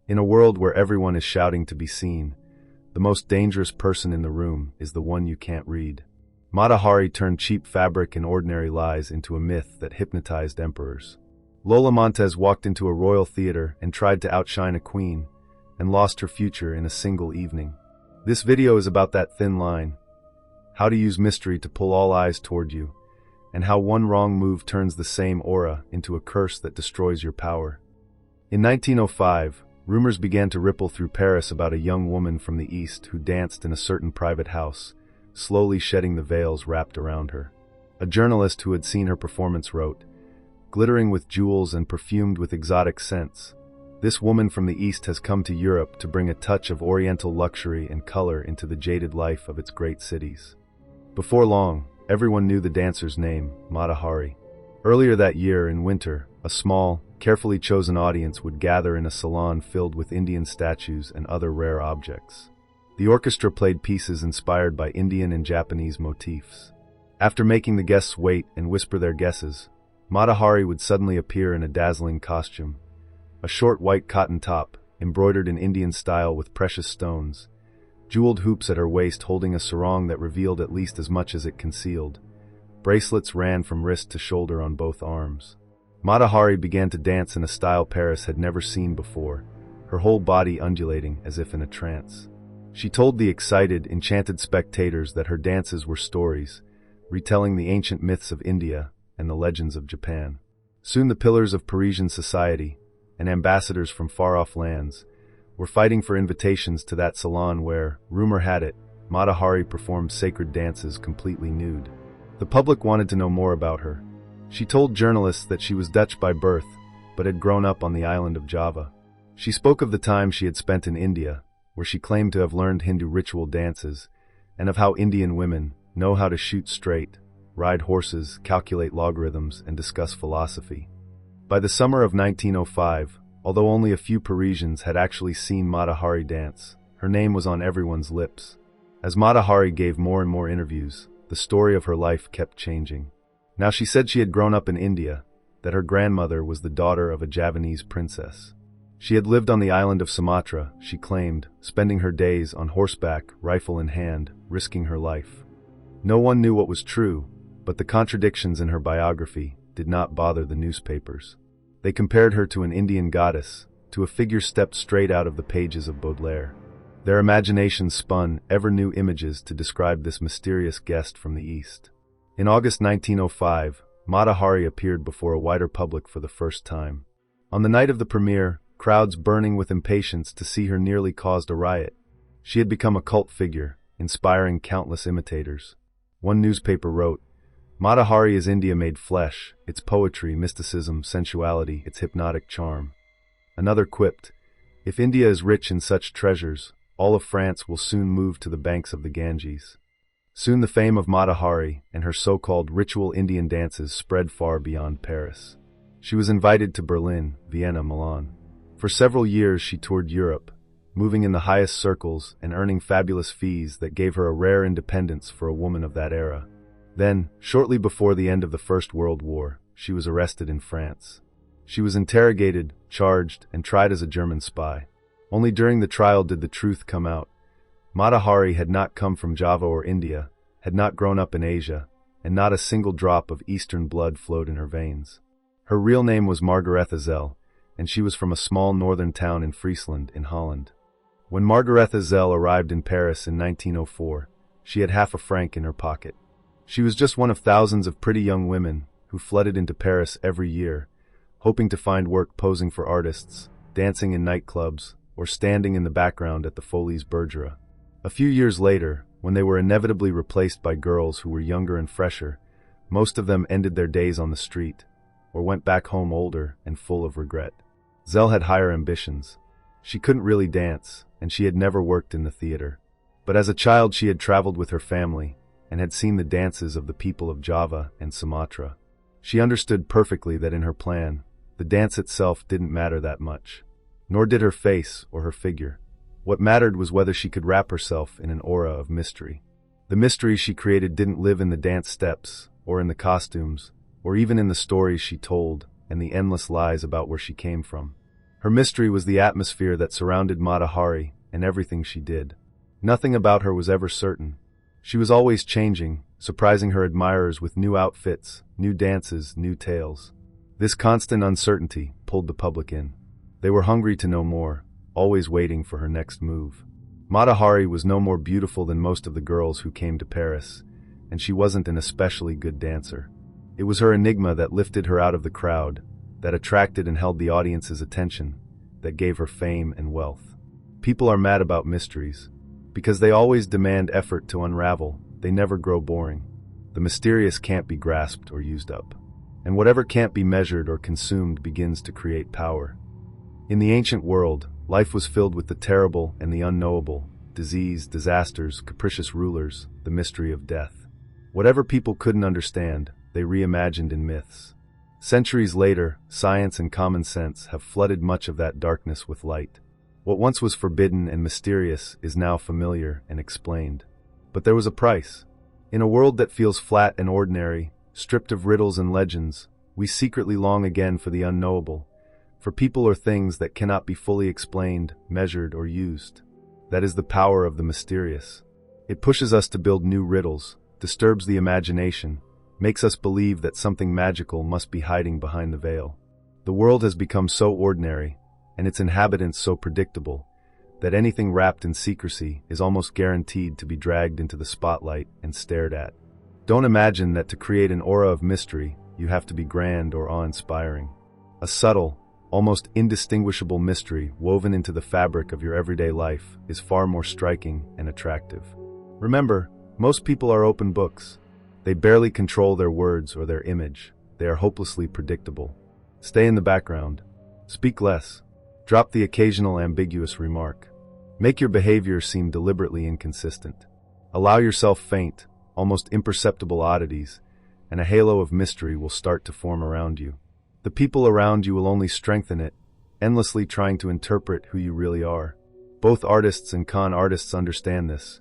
In a world where everyone is shouting to be seen, the most dangerous person in the room is the one you can't read. Mata Hari turned cheap fabric and ordinary lies into a myth that hypnotized emperors. Lola Montez walked into a royal theater and tried to outshine a queen, and lost her future in a single evening. This video is about that thin line, how to use mystery to pull all eyes toward you, and how one wrong move turns the same aura into a curse that destroys your power. In 1905, rumors began to ripple through Paris about a young woman from the East who danced in a certain private house, slowly shedding the veils wrapped around her. A journalist who had seen her performance wrote, "Glittering with jewels and perfumed with exotic scents, this woman from the East has come to Europe to bring a touch of oriental luxury and color into the jaded life of its great cities." Before long, everyone knew the dancer's name, Mata Hari. Earlier that year, in winter, a small, carefully chosen audience would gather in a salon filled with Indian statues and other rare objects. The orchestra played pieces inspired by Indian and Japanese motifs. After making the guests wait and whisper their guesses, Mata Hari would suddenly appear in a dazzling costume. A short white cotton top, embroidered in Indian style with precious stones, jeweled hoops at her waist holding a sarong that revealed at least as much as it concealed. Bracelets ran from wrist to shoulder on both arms. Mata Hari began to dance in a style Paris had never seen before, her whole body undulating as if in a trance. She told the excited, enchanted spectators that her dances were stories, retelling the ancient myths of India and the legends of Japan. Soon the pillars of Parisian society, and ambassadors from far-off lands, were fighting for invitations to that salon where, rumor had it, Mata Hari performed sacred dances completely nude. The public wanted to know more about her. She told journalists that she was Dutch by birth, but had grown up on the island of Java. She spoke of the time she had spent in India, where she claimed to have learned Hindu ritual dances, and of how Indian women know how to shoot straight, ride horses, calculate logarithms, and discuss philosophy. By the summer of 1905, although only a few Parisians had actually seen Mata Hari dance, her name was on everyone's lips. As Mata Hari gave more and more interviews, the story of her life kept changing. Now she said she had grown up in India, that her grandmother was the daughter of a Javanese princess. She had lived on the island of Sumatra, she claimed, spending her days on horseback, rifle in hand, risking her life. No one knew what was true, but the contradictions in her biography did not bother the newspapers. They compared her to an Indian goddess, to a figure stepped straight out of the pages of Baudelaire. Their imaginations spun ever-new images to describe this mysterious guest from the East. In August 1905, Mata Hari appeared before a wider public for the first time. On the night of the premiere, crowds burning with impatience to see her nearly caused a riot. She had become a cult figure, inspiring countless imitators. One newspaper wrote, "Mata Hari is India made flesh, its poetry, mysticism, sensuality, its hypnotic charm." Another quipped, "If India is rich in such treasures, all of France will soon move to the banks of the Ganges." Soon the fame of Mata Hari and her so-called ritual Indian dances spread far beyond Paris. She was invited to Berlin, Vienna, Milan. For several years she toured Europe, moving in the highest circles and earning fabulous fees that gave her a rare independence for a woman of that era. Then, shortly before the end of the First World War, she was arrested in France. She was interrogated, charged, and tried as a German spy. Only during the trial did the truth come out. Mata Hari had not come from Java or India, had not grown up in Asia, and not a single drop of Eastern blood flowed in her veins. Her real name was Margaretha Zell, and she was from a small northern town in Friesland, in Holland. When Margaretha Zell arrived in Paris in 1904, she had half a franc in her pocket. She was just one of thousands of pretty young women who flooded into Paris every year, hoping to find work posing for artists, dancing in nightclubs, or standing in the background at the Folies Bergère. A few years later, when they were inevitably replaced by girls who were younger and fresher, most of them ended their days on the street, or went back home older and full of regret. Zell had higher ambitions. She couldn't really dance, and she had never worked in the theater. But as a child she had traveled with her family, and had seen the dances of the people of Java and Sumatra. She understood perfectly that in her plan, the dance itself didn't matter that much. Nor did her face or her figure. What mattered was whether she could wrap herself in an aura of mystery. The mystery she created didn't live in the dance steps, or in the costumes, or even in the stories she told, and the endless lies about where she came from. Her mystery was the atmosphere that surrounded Mata Hari and everything she did. Nothing about her was ever certain. She was always changing, surprising her admirers with new outfits, new dances, new tales. This constant uncertainty pulled the public in. They were hungry to know more, always waiting for her next move. Mata Hari was no more beautiful than most of the girls who came to Paris, and she wasn't an especially good dancer. It was her enigma that lifted her out of the crowd, that attracted and held the audience's attention, that gave her fame and wealth. People are mad about mysteries. Because they always demand effort to unravel, they never grow boring. The mysterious can't be grasped or used up. And whatever can't be measured or consumed begins to create power. In the ancient world, life was filled with the terrible and the unknowable, disease, disasters, capricious rulers, the mystery of death. Whatever people couldn't understand, they reimagined in myths. Centuries later, science and common sense have flooded much of that darkness with light. What once was forbidden and mysterious is now familiar and explained. But there was a price. In a world that feels flat and ordinary, stripped of riddles and legends, we secretly long again for the unknowable, for people or things that cannot be fully explained, measured, or used. That is the power of the mysterious. It pushes us to build new riddles, disturbs the imagination, makes us believe that something magical must be hiding behind the veil. The world has become so ordinary, and its inhabitants so predictable, that anything wrapped in secrecy is almost guaranteed to be dragged into the spotlight and stared at. Don't imagine that to create an aura of mystery, you have to be grand or awe-inspiring. A subtle, almost indistinguishable mystery woven into the fabric of your everyday life is far more striking and attractive. Remember, most people are open books. They barely control their words or their image. They are hopelessly predictable. Stay in the background. Speak less. Drop the occasional ambiguous remark. Make your behavior seem deliberately inconsistent. Allow yourself faint, almost imperceptible oddities, and a halo of mystery will start to form around you. The people around you will only strengthen it, endlessly trying to interpret who you really are. Both artists and con artists understand this.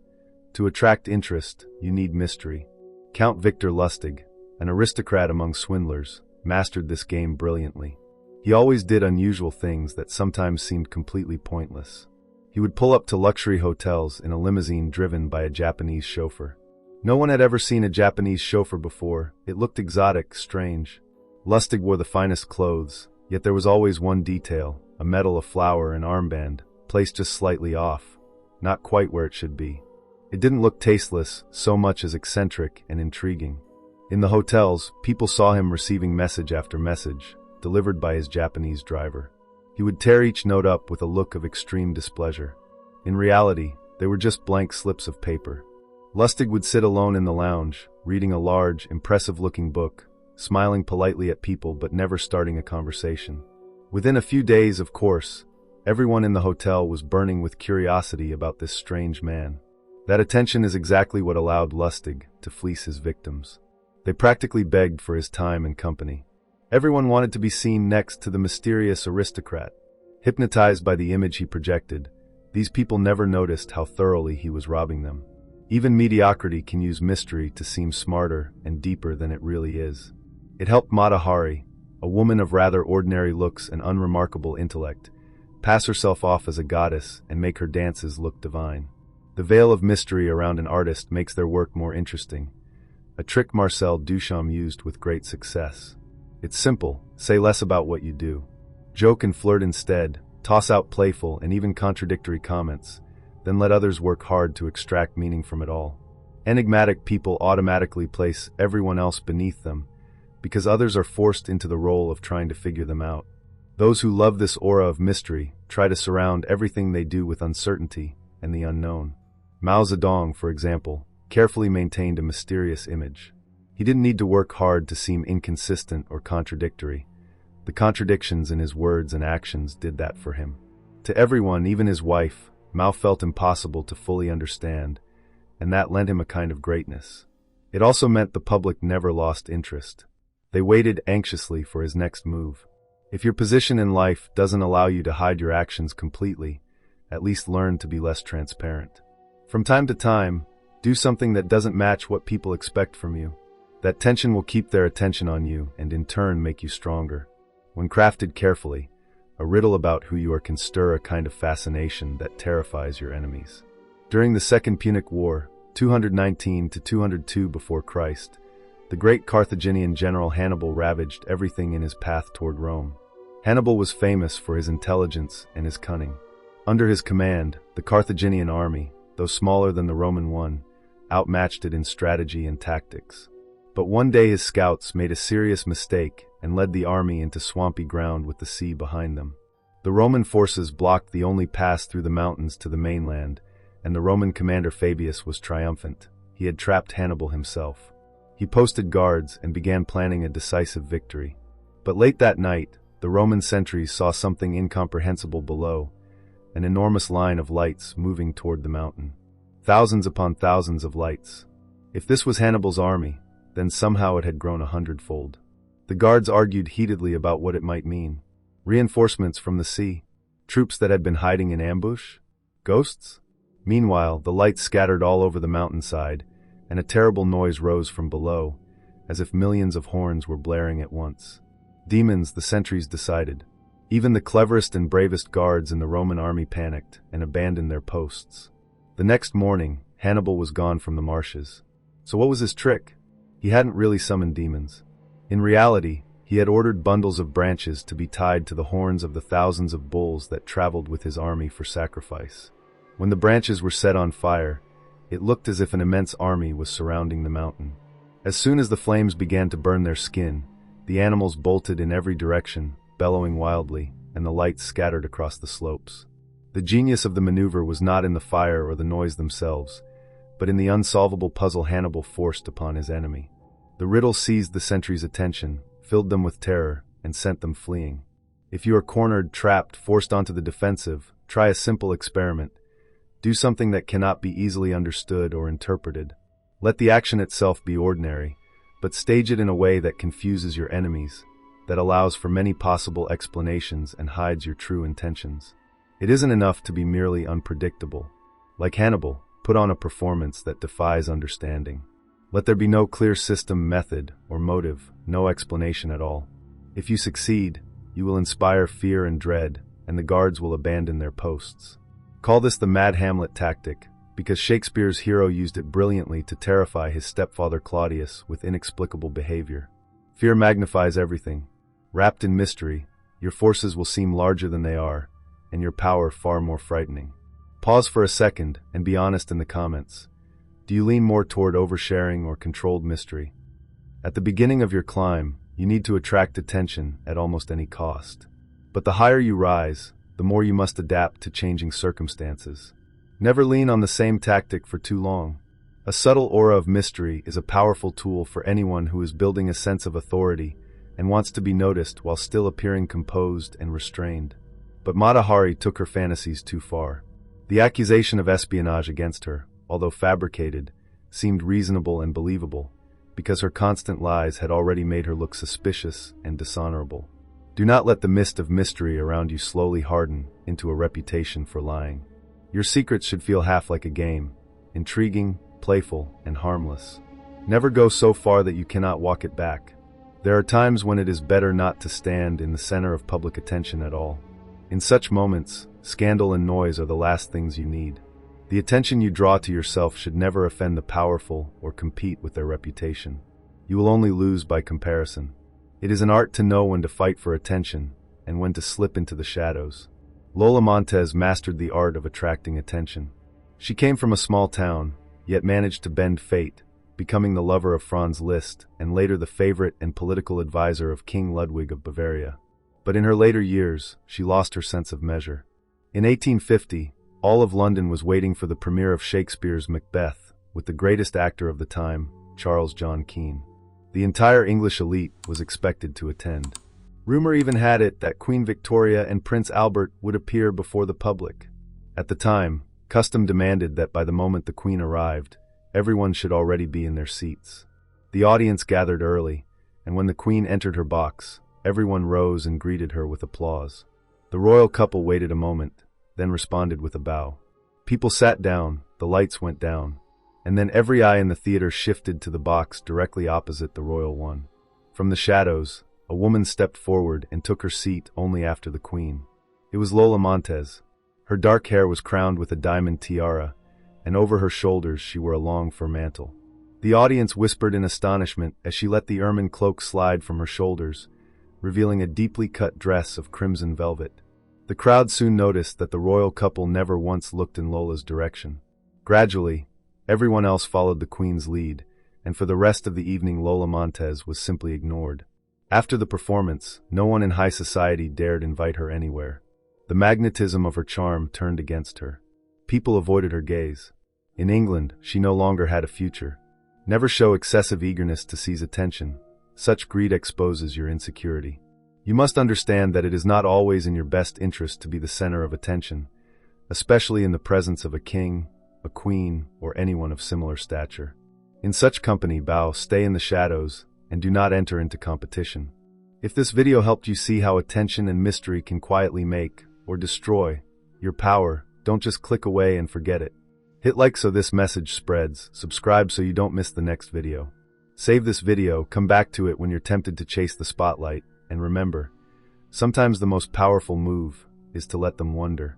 To attract interest, you need mystery. Count Victor Lustig, an aristocrat among swindlers, mastered this game brilliantly. He always did unusual things that sometimes seemed completely pointless. He would pull up to luxury hotels in a limousine driven by a Japanese chauffeur. No one had ever seen a Japanese chauffeur before. It looked exotic, strange. Lustig wore the finest clothes, yet there was always one detail, a medal, a flower, an armband, placed just slightly off, not quite where it should be. It didn't look tasteless so much as eccentric and intriguing. In the hotels, people saw him receiving message after message, delivered by his Japanese driver. He would tear each note up with a look of extreme displeasure. In reality, they were just blank slips of paper. Lustig would sit alone in the lounge, reading a large, impressive-looking book, smiling politely at people but never starting a conversation. Within a few days, of course, everyone in the hotel was burning with curiosity about this strange man. That attention is exactly what allowed Lustig to fleece his victims. They practically begged for his time and company. Everyone wanted to be seen next to the mysterious aristocrat. Hypnotized by the image he projected, these people never noticed how thoroughly he was robbing them. Even mediocrity can use mystery to seem smarter and deeper than it really is. It helped Mata Hari, a woman of rather ordinary looks and unremarkable intellect, pass herself off as a goddess and make her dances look divine. The veil of mystery around an artist makes their work more interesting, a trick Marcel Duchamp used with great success. It's simple, say less about what you do. Joke and flirt instead, toss out playful and even contradictory comments, then let others work hard to extract meaning from it all. Enigmatic people automatically place everyone else beneath them, because others are forced into the role of trying to figure them out. Those who love this aura of mystery try to surround everything they do with uncertainty and the unknown. Mao Zedong, for example, carefully maintained a mysterious image. He didn't need to work hard to seem inconsistent or contradictory. The contradictions in his words and actions did that for him. To everyone, even his wife, Mao felt impossible to fully understand, and that lent him a kind of greatness. It also meant the public never lost interest. They waited anxiously for his next move. If your position in life doesn't allow you to hide your actions completely, at least learn to be less transparent. From time to time, do something that doesn't match what people expect from you. That tension will keep their attention on you and in turn make you stronger. When crafted carefully, A riddle about who you are can stir a kind of fascination that terrifies your enemies. During the Second Punic War, 219 to 202 before Christ, the great Carthaginian general Hannibal ravaged everything in his path toward Rome. Hannibal was famous for his intelligence and his cunning. Under his command, the Carthaginian army, though smaller than the Roman one, outmatched it in strategy and tactics. But one day his scouts made a serious mistake and led the army into swampy ground with the sea behind them. The Roman forces blocked the only pass through the mountains to the mainland, and the Roman commander Fabius was triumphant. He had trapped Hannibal himself. He posted guards and began planning a decisive victory. But late that night, the Roman sentries saw something incomprehensible below, an enormous line of lights moving toward the mountain. Thousands upon thousands of lights. If this was Hannibal's army, then somehow it had grown 100-fold. The guards argued heatedly about what it might mean. Reinforcements from the sea? Troops that had been hiding in ambush? Ghosts? Meanwhile, the lights scattered all over the mountainside, and a terrible noise rose from below, as if millions of horns were blaring at once. Demons, the sentries decided. Even the cleverest and bravest guards in the Roman army panicked and abandoned their posts. The next morning, Hannibal was gone from the marshes. So what was his trick? He hadn't really summoned demons. In reality, he had ordered bundles of branches to be tied to the horns of the thousands of bulls that traveled with his army for sacrifice. When the branches were set on fire, it looked as if an immense army was surrounding the mountain. As soon as the flames began to burn their skin, the animals bolted in every direction, bellowing wildly, and the lights scattered across the slopes. The genius of the maneuver was not in the fire or the noise themselves, but in the unsolvable puzzle Hannibal forced upon his enemy. The riddle seized the sentries' attention, filled them with terror, and sent them fleeing. If you are cornered, trapped, forced onto the defensive, try a simple experiment. Do something that cannot be easily understood or interpreted. Let the action itself be ordinary, but stage it in a way that confuses your enemies, that allows for many possible explanations and hides your true intentions. It isn't enough to be merely unpredictable. Like Hannibal, put on a performance that defies understanding. Let there be no clear system, method, or motive, no explanation at all. If you succeed, you will inspire fear and dread, and the guards will abandon their posts. Call this the mad Hamlet tactic, because Shakespeare's hero used it brilliantly to terrify his stepfather Claudius with inexplicable behavior. Fear magnifies everything. Wrapped in mystery, your forces will seem larger than they are, and your power far more frightening. Pause for a second and be honest in the comments. Do you lean more toward oversharing or controlled mystery? At the beginning of your climb, you need to attract attention at almost any cost. But the higher you rise, the more you must adapt to changing circumstances. Never lean on the same tactic for too long. A subtle aura of mystery is a powerful tool for anyone who is building a sense of authority and wants to be noticed while still appearing composed and restrained. But Mata Hari took her fantasies too far. The accusation of espionage against her, although fabricated, seemed reasonable and believable, because her constant lies had already made her look suspicious and dishonorable. Do not let the mist of mystery around you slowly harden into a reputation for lying. Your secrets should feel half like a game, intriguing, playful, and harmless. Never go so far that you cannot walk it back. There are times when it is better not to stand in the center of public attention at all. In such moments, scandal and noise are the last things you need. The attention you draw to yourself should never offend the powerful or compete with their reputation. You will only lose by comparison. It is an art to know when to fight for attention and when to slip into the shadows. Lola Montez mastered the art of attracting attention. She came from a small town, yet managed to bend fate, becoming the lover of Franz Liszt and later the favorite and political advisor of King Ludwig of Bavaria. But in her later years, she lost her sense of measure. In 1850, all of London was waiting for the premiere of Shakespeare's Macbeth, with the greatest actor of the time, Charles John Keane. The entire English elite was expected to attend. Rumor even had it that Queen Victoria and Prince Albert would appear before the public. At the time, custom demanded that by the moment the Queen arrived, everyone should already be in their seats. The audience gathered early, and when the Queen entered her box, everyone rose and greeted her with applause. The royal couple waited a moment, then responded with a bow. People sat down, the lights went down, and then every eye in the theater shifted to the box directly opposite the royal one. From the shadows, a woman stepped forward and took her seat only after the queen. It was Lola Montez. Her dark hair was crowned with a diamond tiara, and over her shoulders she wore a long fur mantle. The audience whispered in astonishment as she let the ermine cloak slide from her shoulders, revealing a deeply cut dress of crimson velvet. The crowd soon noticed that the royal couple never once looked in Lola's direction. Gradually, everyone else followed the queen's lead, and for the rest of the evening Lola Montez was simply ignored. After the performance, no one in high society dared invite her anywhere. The magnetism of her charm turned against her. People avoided her gaze. In England, she no longer had a future. Never show excessive eagerness to seize attention. Such greed exposes your insecurity. You must understand that it is not always in your best interest to be the center of attention, especially in the presence of a king, a queen, or anyone of similar stature. In such company, stay in the shadows, and do not enter into competition. If this video helped you see how attention and mystery can quietly make, or destroy, your power, don't just click away and forget it. Hit like so this message spreads, subscribe so you don't miss the next video. Save this video, come back to it when you're tempted to chase the spotlight, and remember, sometimes the most powerful move is to let them wonder.